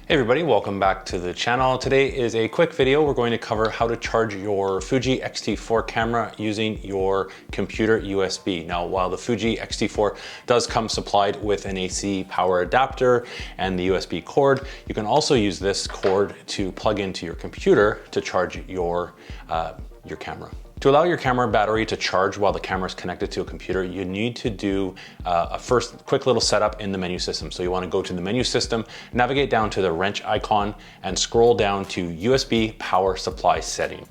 Hey everybody, welcome back to the channel. Today is a quick video. We're going to cover how to charge your Fuji X-T4 camera using your computer USB. Now, while the Fuji X-T4 does come supplied with an AC power adapter and the USB cord, you can also use this cord to plug into your computer to charge your camera. To allow your camera battery to charge while the camera is connected to a computer, you need to do a first quick little setup in the menu system. So you want to go to the menu system, navigate down to the wrench icon, and scroll down to USB power supply setting.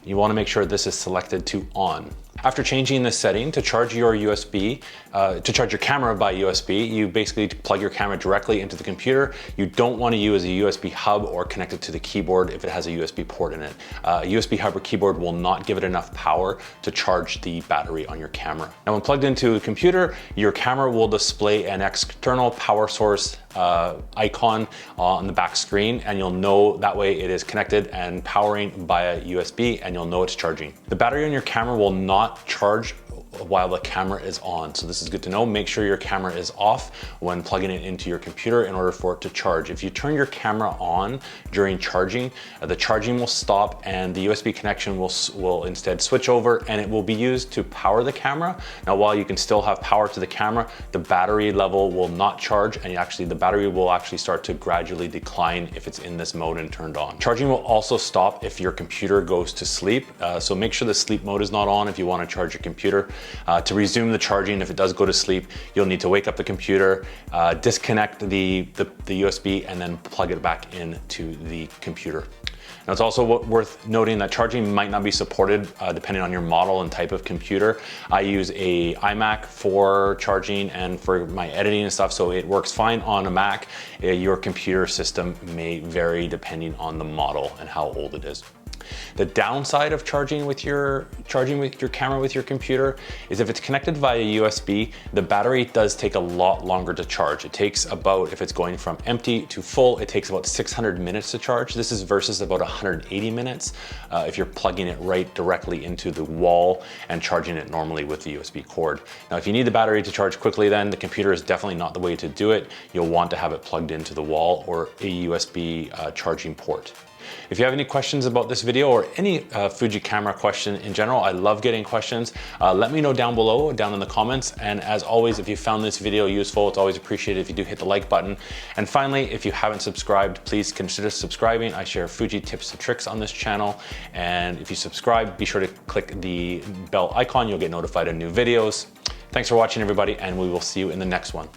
You want to make sure this is selected to on. After changing this setting to charge your USB, to charge your camera by USB, you basically plug your camera directly into the computer. You don't want to use a USB hub or connect it to the keyboard if it has a USB port in it. A USB hub or keyboard will not give it enough power to charge the battery on your camera. Now, when plugged into a computer, your camera will display an external power source icon on the back screen, and you'll know that way it is connected and powering via USB, and you'll know it's charging. The battery on your camera will not charge while the camera is on. So this is good to know. Make sure your camera is off when plugging it into your computer in order for it to charge. If you turn your camera on during charging, the charging will stop and the USB connection will instead switch over, and it will be used to power the camera. Now, while you can still have power to the camera, the battery level will not charge, and the battery will actually start to gradually decline if it's in this mode and turned on. Charging will also stop if your computer goes to sleep. So make sure the sleep mode is not on if you want to charge your computer. To resume the charging, if it does go to sleep, you'll need to wake up the computer, disconnect the USB, and then plug it back into the computer. Now, it's also worth noting that charging might not be supported depending on your model and type of computer. I use a iMac for charging and for my editing and stuff, so it works fine on a Mac. Your computer system may vary depending on the model and how old it is. The downside of charging with your camera with your computer is if it's connected via USB, the battery does take a lot longer to charge. It takes about, if it's going from empty to full, it takes about 600 minutes to charge. This is versus about 180 minutes if you're plugging it right directly into the wall and charging it normally with the USB cord. Now, if you need the battery to charge quickly, then the computer is definitely not the way to do it. You'll want to have it plugged into the wall or a USB charging port. If you have any questions about this video or any Fuji camera question in general, I love getting questions. Let me know down below, down in the comments. And as always, if you found this video useful, it's always appreciated if you do hit the like button. And finally, if you haven't subscribed, please consider subscribing. I share Fuji tips and tricks on this channel. And if you subscribe, be sure to click the bell icon. You'll get notified of new videos. Thanks for watching, everybody, and we will see you in the next one.